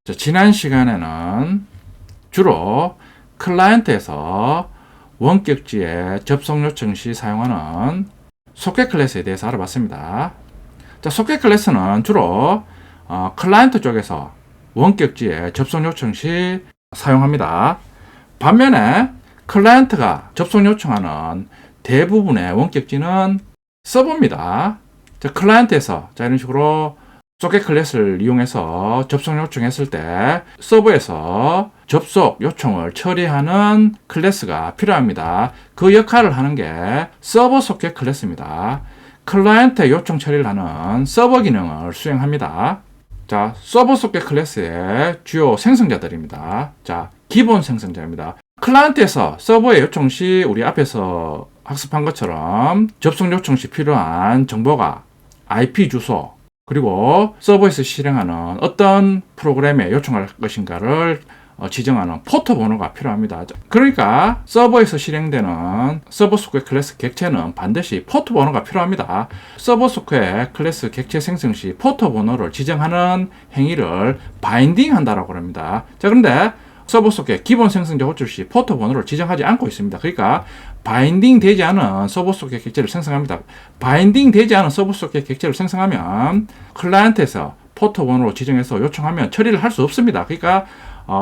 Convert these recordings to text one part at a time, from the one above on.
자, 지난 시간에는 주로 클라이언트에서 원격지에 접속 요청 시 사용하는 소켓 클래스에 대해서 알아봤습니다. 자, 소켓 클래스는 주로 클라이언트 쪽에서 원격지에 접속 요청 시 사용합니다. 반면에 클라이언트가 접속 요청하는 대부분의 원격지는 서버입니다. 자, 클라이언트에서 이런 식으로 소켓 클래스를 이용해서 접속 요청했을 때 서버에서 접속 요청을 처리하는 클래스가 필요합니다. 그 역할을 하는 게 서버 소켓 클래스입니다. 클라이언트의 요청 처리를 하는 서버 기능을 수행합니다. 자, 서버 소켓 클래스의 주요 생성자들입니다. 자, 기본 생성자입니다. 클라이언트에서 서버에 요청 시 우리 앞에서 학습한 것처럼 접속 요청 시 필요한 정보가 IP 주소, 그리고 서버에서 실행하는 어떤 프로그램에 요청할 것인가를 지정하는 포트 번호가 필요합니다. 그러니까 서버에서 실행되는 서버 소켓 클래스 객체는 반드시 포트 번호가 필요합니다. 서버 소켓 클래스 객체 생성 시 포트 번호를 지정하는 행위를 바인딩 한다라고 합니다. 자, 그런데 서버 소켓 기본 생성자 호출 시 포트 번호를 지정하지 않고 있습니다. 그러니까 바인딩 되지 않은 서버 소켓 객체를 생성합니다. 바인딩 되지 않은 서버 소켓 객체를 생성하면 클라이언트에서 포트 번호로 지정해서 요청하면 처리를 할 수 없습니다. 그러니까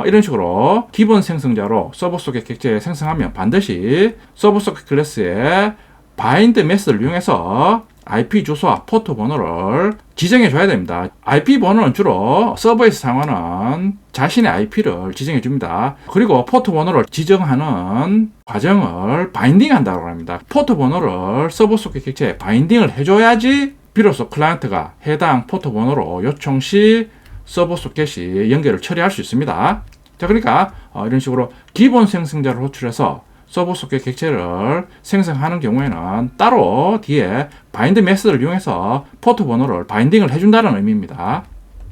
이런 식으로 기본 생성자로 서버 소켓 객체 생성하면 반드시 서버 소켓 클래스의 바인드 메서드를 이용해서 IP 주소와 포트 번호를 지정해 줘야 됩니다. IP 번호는 주로 서버에서 사용하는 자신의 IP를 지정해 줍니다. 그리고 포트 번호를 지정하는 과정을 바인딩 한다고 합니다. 포트 번호를 서버 소켓 객체에 바인딩을 해줘야지 비로소 클라이언트가 해당 포트 번호로 요청 시 서버 소켓이 연결을 처리할 수 있습니다. 자, 그러니까 이런 식으로 기본 생성자를 호출해서 서버 소켓 객체를 생성하는 경우에는 따로 뒤에 바인드 메서드를 이용해서 포트 번호를 바인딩을 해준다는 의미입니다.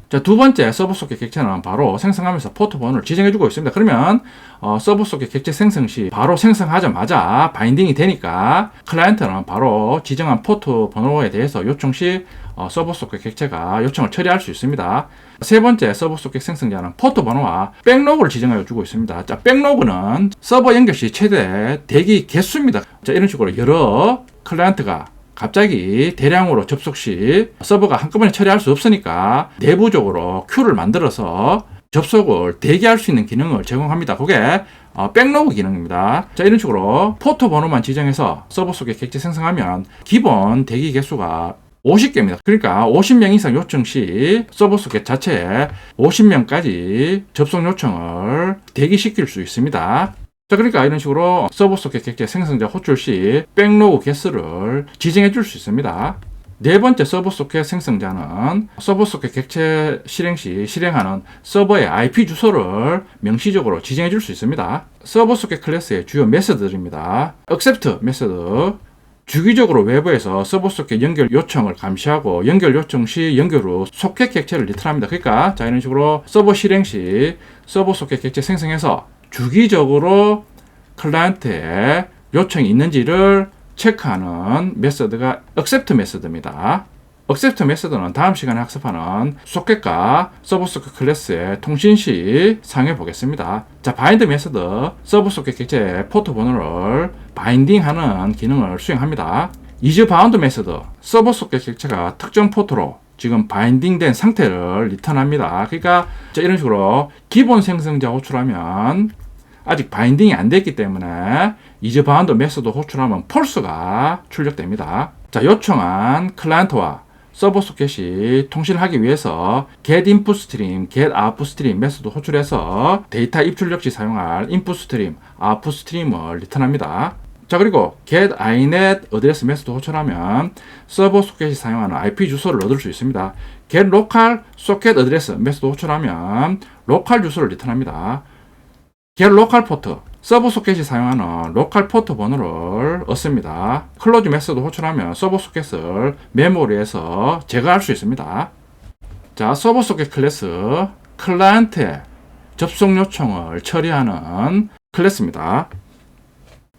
자, 두 번째 서버 소켓 객체는 바로 생성하면서 포트 번호를 지정해주고 있습니다. 그러면 서버 소켓 객체 생성 시 바로 생성하자마자 바인딩이 되니까 클라이언트는 바로 지정한 포트 번호에 대해서 요청 시 서버 소켓 객체가 요청을 처리할 수 있습니다. 세 번째 서버 소켓 생성자는 포트 번호와 백로그를 지정하여 주고 있습니다. 자, 백로그는 서버 연결 시 최대 대기 개수입니다. 자, 이런 식으로 여러 클라이언트가 갑자기 대량으로 접속 시 서버가 한꺼번에 처리할 수 없으니까 내부적으로 큐를 만들어서 접속을 대기할 수 있는 기능을 제공합니다. 그게 백로그 기능입니다. 자, 이런 식으로 포트 번호만 지정해서 서버 소켓 객체 생성하면 기본 대기 개수가 50개입니다. 그러니까 50명 이상 요청 시 서버 소켓 자체에 50명까지 접속 요청을 대기시킬 수 있습니다. 자, 그러니까 이런 식으로 서버 소켓 객체 생성자 호출 시 백로그 개수를 지정해 줄 수 있습니다. 네 번째 서버 소켓 생성자는 서버 소켓 객체 실행 시 실행하는 서버의 IP 주소를 명시적으로 지정해 줄 수 있습니다. 서버 소켓 클래스의 주요 메서드들입니다. accept 메서드, 주기적으로 외부에서 서버 소켓 연결 요청을 감시하고 연결 요청 시 연결 후 소켓 객체를 리턴합니다. 그러니까 자, 이런 식으로 서버 실행 시 서버 소켓 객체 생성해서 주기적으로 클라이언트에 요청이 있는지를 체크하는 메서드가 accept 메서드입니다. accept 메서드는 다음 시간에 학습하는 소켓과 서버 소켓 클래스의 통신 시 사용해 보겠습니다. 자, 바인드 메서드, 서버 소켓 객체의 포트 번호를 바인딩하는 기능을 수행합니다. is bound 메서드, 서버 소켓 객체가 특정 포트로 지금 바인딩된 상태를 리턴합니다. 그러니까 이런 식으로 기본 생성자 호출하면 아직 바인딩이 안 됐기 때문에 is bound 메서드 호출하면 false가 출력됩니다. 자, 요청한 클라이언트와 서버 소켓이 통신을 하기 위해서 get input stream, get output stream 메서드 호출해서 데이터 입출력 시 사용할 input stream, output stream을 리턴합니다. 자, 그리고 get inet 어드레스 메서드 호출하면 서버 소켓이 사용하는 IP 주소를 얻을 수 있습니다. get local socket 어드레스 메서드 호출하면 로컬 주소를 리턴합니다. get local port, 서버 소켓이 사용하는 로컬 포트 번호를 얻습니다. 클로즈 메서드 호출하면 서버 소켓을 메모리에서 제거할 수 있습니다. 자, 서버 소켓 클래스, 클라이언트의 접속 요청을 처리하는 클래스입니다.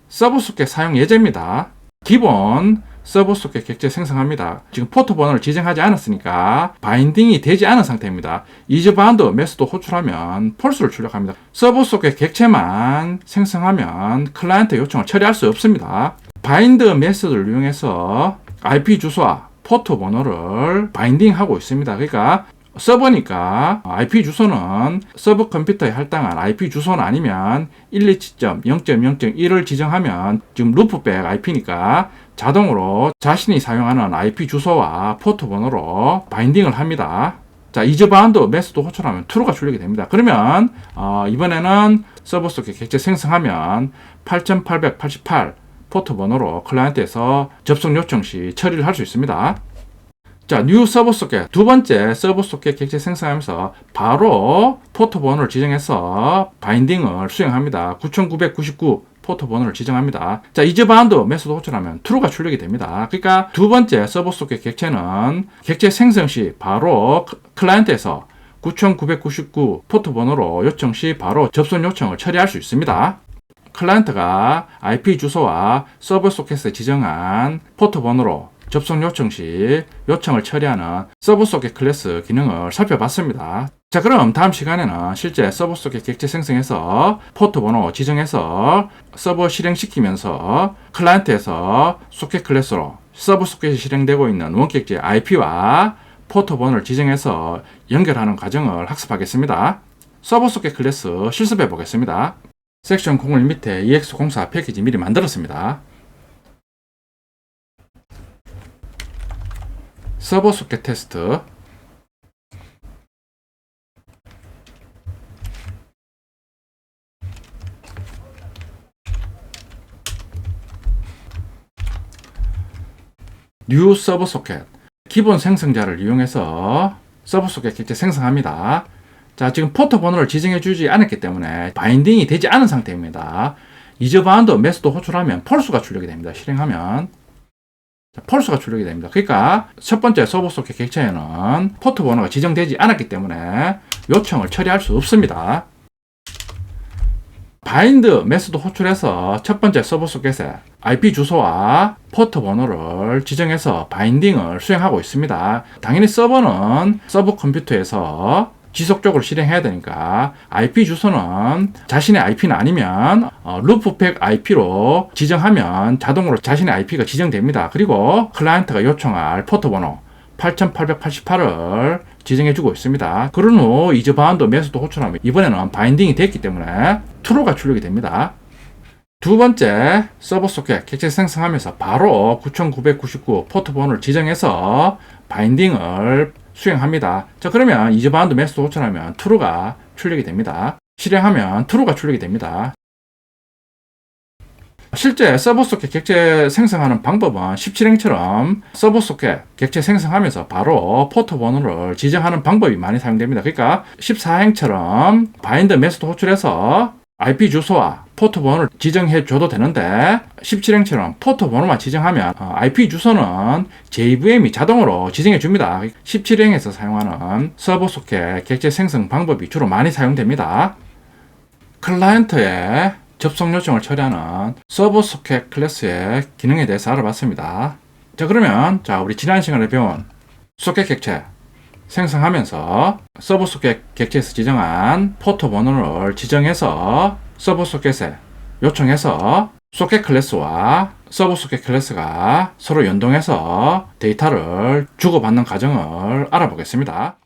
서버 소켓 사용 예제입니다. 기본 서버 소켓 객체 생성합니다. 지금 포트 번호를 지정하지 않았으니까 바인딩이 되지 않은 상태입니다. 이즈바운드 메소드 호출하면 폴스를 출력합니다. 서버 소켓 객체만 생성하면 클라이언트 요청을 처리할 수 없습니다. 바인드 메소드를 이용해서 IP 주소와 포트 번호를 바인딩하고 있습니다. 그러니까 서버니까 IP 주소는 서버 컴퓨터에 할당한 IP 주소는 아니면 127.0.0.1을 지정하면 지금 루프백 IP니까 자동으로 자신이 사용하는 IP 주소와 포트 번호로 바인딩을 합니다. 자, 이즈바운드 메소드 호출하면 true가 출력이 됩니다. 그러면 이번에는 서버 소켓 객체 생성하면 8888 포트 번호로 클라이언트에서 접속 요청 시 처리를 할 수 있습니다. 자, 뉴 서버 소켓 두 번째 서버 소켓 객체 생성하면서 바로 포트 번호를 지정해서 바인딩을 수행합니다. 9999 포트 번호를 지정합니다. 자, 이즈바운드 메소드 호출하면 true가 출력이 됩니다. 그러니까 두 번째 서버 소켓 객체는 객체 생성 시 바로 클라이언트에서 9999 포트 번호로 요청 시 바로 접속 요청을 처리할 수 있습니다. 클라이언트가 IP 주소와 서버 소켓에 지정한 포트 번호로 접속 요청 시 요청을 처리하는 서버 소켓 클래스 기능을 살펴봤습니다. 자, 그럼 다음 시간에는 실제 서버 소켓 객체 생성해서 포트 번호 지정해서 서버 실행시키면서 클라이언트에서 소켓 클래스로 서버 소켓이 실행되고 있는 원격지 IP와 포트 번호를 지정해서 연결하는 과정을 학습하겠습니다. 서버 소켓 클래스 실습해 보겠습니다. 섹션 01 밑에 EX04 패키지 미리 만들었습니다. 서버 소켓 테스트, 뉴 서버 소켓, 기본 생성자를 이용해서 서버 소켓 객체 생성합니다. 자, 지금 포트 번호를 지정해 주지 않았기 때문에 바인딩이 되지 않은 상태입니다. 이즈바운드 메소드 호출하면 폴스가 출력이 됩니다. 실행하면 폴스가 출력이 됩니다. 그러니까 첫 번째 서버 소켓 객체에는 포트 번호가 지정되지 않았기 때문에 요청을 처리할 수 없습니다. 바인드 메소드 호출해서 첫 번째 서버 소켓에 IP 주소와 포트 번호를 지정해서 바인딩을 수행하고 있습니다. 당연히 서버는 서버 컴퓨터에서 지속적으로 실행해야 되니까 IP 주소는 자신의 IP는 아니면 루프백 IP로 지정하면 자동으로 자신의 IP가 지정됩니다. 그리고 클라이언트가 요청할 포트 번호 8888을 지정해주고 있습니다. 그런 후 이즈바운드 메소드 호출하면 이번에는 바인딩이 됐기 때문에 true가 출력이 됩니다. 두 번째 서버 소켓 객체 생성하면서 바로 9999 포트 번호를 지정해서 바인딩을 수행합니다. 자, 그러면 이즈바운드 메소드 호출하면 true가 출력이 됩니다. 실행하면 true가 출력이 됩니다. 실제 서버 소켓 객체 생성하는 방법은 17행처럼 서버 소켓 객체 생성하면서 바로 포트 번호를 지정하는 방법이 많이 사용됩니다. 그러니까 14행처럼 바인드 메소드 호출해서 IP 주소와 포트 번호를 지정해 줘도 되는데 17행처럼 포트 번호만 지정하면 IP 주소는 JVM이 자동으로 지정해 줍니다. 17행에서 사용하는 서버 소켓 객체 생성 방법이 주로 많이 사용됩니다. 클라이언트의 접속 요청을 처리하는 서버 소켓 클래스의 기능에 대해서 알아봤습니다. 자, 그러면 우리 지난 시간에 배운 소켓 객체 생성하면서 서버 소켓 객체에서 지정한 포트 번호를 지정해서 서버 소켓에 요청해서 소켓 클래스와 서버 소켓 클래스가 서로 연동해서 데이터를 주고받는 과정을 알아보겠습니다.